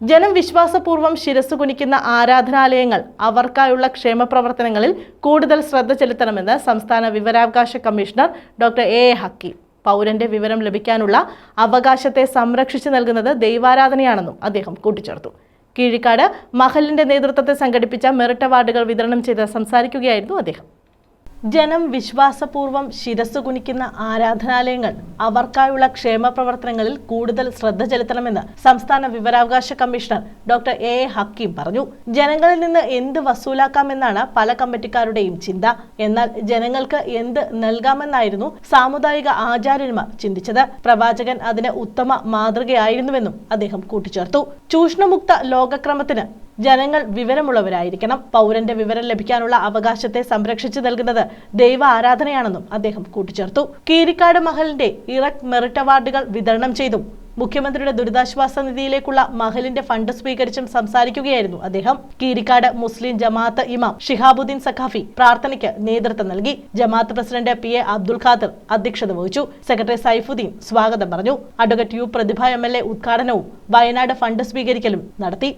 ജനം വിശ്വാസപൂർവ്വം ശിരസ്സു കുനിക്കുന്ന ആരാധനാലയങ്ങൾ അവർക്കായുള്ള ക്ഷേമ പ്രവർത്തനങ്ങളിൽ കൂടുതൽ ശ്രദ്ധ ചെലുത്തണമെന്ന് സംസ്ഥാന വിവരാവകാശ കമ്മീഷണർ ഡോക്ടർ എ ഹക്കീം. പൗരന്റെ വിവരം ലഭിക്കാനുള്ള അവകാശത്തെ സംരക്ഷിച്ചു നൽകുന്നത് ദൈവാരാധനയാണെന്നും അദ്ദേഹം കൂട്ടിച്ചേർത്തു. കീഴിക്കാട് മഹലിന്റെ നേതൃത്വത്തിൽ സംഘടിപ്പിച്ച മെറിറ്റ് അവാർഡുകൾ വിതരണം ചെയ്ത് സംസാരിക്കുകയായിരുന്നു അദ്ദേഹം. ജനം വിശ്വാസപൂർവ്വം ശിരസ്സു കുനിക്കുന്ന ആരാധനാലയങ്ങൾ അവർക്കായുള്ള ക്ഷേമ പ്രവർത്തനങ്ങളിൽ കൂടുതൽ ശ്രദ്ധ ചെലുത്തണമെന്ന് സംസ്ഥാന വിവരാവകാശ കമ്മീഷണർ ഡോക്ടർ എ ഹക്കീം പറഞ്ഞു. ജനങ്ങളിൽ നിന്ന് എന്ത് വസൂലാക്കാമെന്നാണ് പല കമ്മിറ്റിക്കാരുടെയും ചിന്ത. എന്നാൽ ജനങ്ങൾക്ക് എന്ത് നൽകാമെന്നായിരുന്നു സാമുദായിക ആചാര്യന്മാർ ചിന്തിച്ചത്. പ്രവാചകൻ അതിന് ഉത്തമ മാതൃകയായിരുന്നുവെന്നും അദ്ദേഹം കൂട്ടിച്ചേർത്തു. ചൂഷണമുക്ത ലോകക്രമത്തിന് ജനങ്ങൾ വിവരമുള്ളവരായിരിക്കണം. പൗരന്റെ വിവരം ലഭിക്കാനുള്ള അവകാശത്തെ സംരക്ഷിച്ചു നൽകുന്നത് ദൈവ ആരാധനയാണെന്നും അദ്ദേഹം കൂട്ടിച്ചേർത്തു. കീരിക്കാട് മഹലിന്റെ ഇറക് മെറിറ്റ് അവാർഡുകൾ വിതരണം ചെയ്തും മുഖ്യമന്ത്രിയുടെ ദുരിതാശ്വാസ നിധിയിലേക്കുള്ള മഹലിന്റെ ഫണ്ട് സ്വീകരിച്ചും സംസാരിക്കുകയായിരുന്നു അദ്ദേഹം. കീരിക്കാട് മുസ്ലിം ജമാഅത്ത് ഇമാം ഷിഹാബുദ്ദീൻ സഖാഫി പ്രാർത്ഥനയ്ക്ക് നേതൃത്വം നൽകി. ജമാഅത്ത് പ്രസിഡന്റ് PA അബ്ദുൽ ഖാദർ അധ്യക്ഷത വഹിച്ചു. സെക്രട്ടറി സൈഫുദ്ദീൻ സ്വാഗതം പറഞ്ഞു. അഡ്വക്കേറ്റ് U പ്രതിഭ MLA ഉദ്ഘാടനവും വയനാട് ഫണ്ട് സ്വീകരിക്കലും നടത്തി.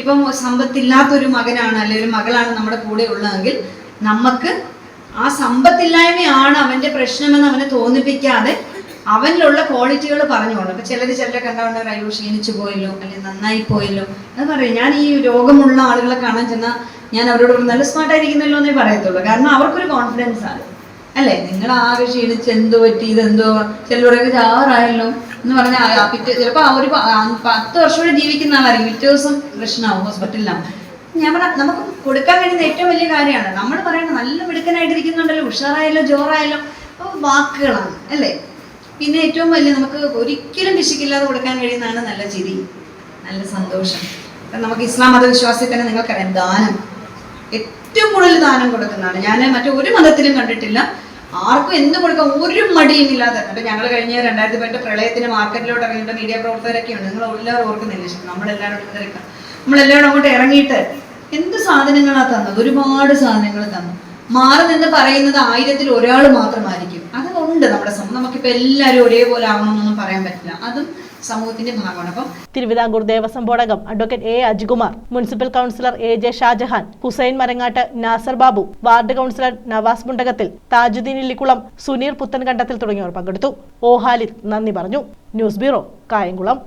ഇപ്പം സമ്പത്തില്ലാത്തൊരു മകനാണ് അല്ലെങ്കിൽ ഒരു മകളാണ് നമ്മുടെ കൂടെ ഉള്ളതെങ്കിൽ നമുക്ക് ആ സമ്പത്തില്ലായ്മയാണ് അവന്റെ പ്രശ്നമെന്ന് അവനെ തോന്നിപ്പിക്കാതെ അവനിലുള്ള ക്വാളിറ്റികൾ പറഞ്ഞുകൊണ്ട്. അപ്പൊ ചിലരെ കണ്ടവണ്ണവർ അയ്യോ ക്ഷീണിച്ചു പോയല്ലോ അല്ലെങ്കിൽ നന്നായി പോയല്ലോ അത് പറയും. ഞാൻ ഈ രോഗമുള്ള ആളുകളെ കാണാൻ ചെന്നാൽ ഞാൻ അവരോട് നല്ല സ്മാർട്ടായിരിക്കുന്നല്ലോ എന്നേ പറയത്തുള്ളൂ. കാരണം അവർക്കൊരു കോൺഫിഡൻസ് ആണ് അല്ലേ. നിങ്ങൾ ആകെ ക്ഷീണിച്ച് എന്തോ പറ്റി ഇതെന്തോ ചിലരോടൊക്കെ ചാറായല്ലോ എന്ന് പറഞ്ഞാൽ പിറ്റേ ചിലപ്പോൾ ഒരു 10 വർഷം കൂടെ ജീവിക്കുന്ന ആളായിരിക്കും. പിറ്റേ ദിവസം പ്രശ്നമാവും, ഹോസ്പിറ്റലിലാവും. ഞാൻ പറഞ്ഞ നമുക്ക് കൊടുക്കാൻ വേണ്ടുന്ന ഏറ്റവും വലിയ കാര്യമാണ് നമ്മൾ പറയുന്നത് നല്ല മിടുക്കനായിട്ടിരിക്കുന്നുണ്ടല്ലോ, ഉഷാറായല്ലോ, ജോറായല്ലോ, വാക്കുകളാണ് അല്ലേ. പിന്നെ ഏറ്റവും വലിയ നമുക്ക് ഒരിക്കലും പിശുക്കില്ലാതെ കൊടുക്കാൻ കഴിയുന്നതാണ് നല്ല ചിരി, നല്ല സന്തോഷം. നമുക്ക് ഇസ്ലാം മതവിശ്വാസത്തിൽ തന്നെ നിങ്ങൾക്കറിയാം ദാനം ഏറ്റവും കൂടുതൽ ദാനം കൊടുക്കുന്നതാണ്. ഞാൻ മറ്റൊരു മതത്തിലും കണ്ടിട്ടില്ല ആർക്കും എന്ത് കൊടുക്കാൻ ഒരു മടിയും ഇല്ലാതെ. എന്നിട്ട് ഞങ്ങൾ കഴിഞ്ഞ 2018 പ്രളയത്തിന് മാർക്കറ്റിലോട്ട് ഇറങ്ങിയിട്ട് മീഡിയ പ്രവർത്തകരൊക്കെ ഉണ്ട്. നിങ്ങൾ എല്ലാവരും ഓർക്കുന്നില്ല, നമ്മളെല്ലാവരും അങ്ങോട്ട് ഇറങ്ങിയിട്ട് എന്ത് സാധനങ്ങളാണ് തന്നത്, ഒരുപാട് സാധനങ്ങൾ തന്നു. മാറി നിന്ന് പറയുന്നത് 1000-ൽ ഒരാൾ മാത്രമായിരിക്കും. അതുകൊണ്ട് നമ്മുടെ നമുക്കിപ്പോൾ എല്ലാവരും ഒരേപോലെ ആവണമെന്നൊന്നും പറയാൻ പറ്റില്ല. അതും സമൂഹത്തിന്റെ ഭാഗമാണ്. അപ്പം തിരുവിതാംകൂർ ദേവസ്വം ബോർഡ് അംഗം advocate A Ajikumar, municipal councillor AJ Shajahan, Hussain Marangattu, Nasar Babu, ward councillor Navas Mundakathil, Thajudheen Illikkulam, Suneer Puthenkandathil തുടങ്ങിയവർ പങ്കെടുത്തു. O ഹാലിദ് നന്ദി പറഞ്ഞു. News bureau, Kayamkulam.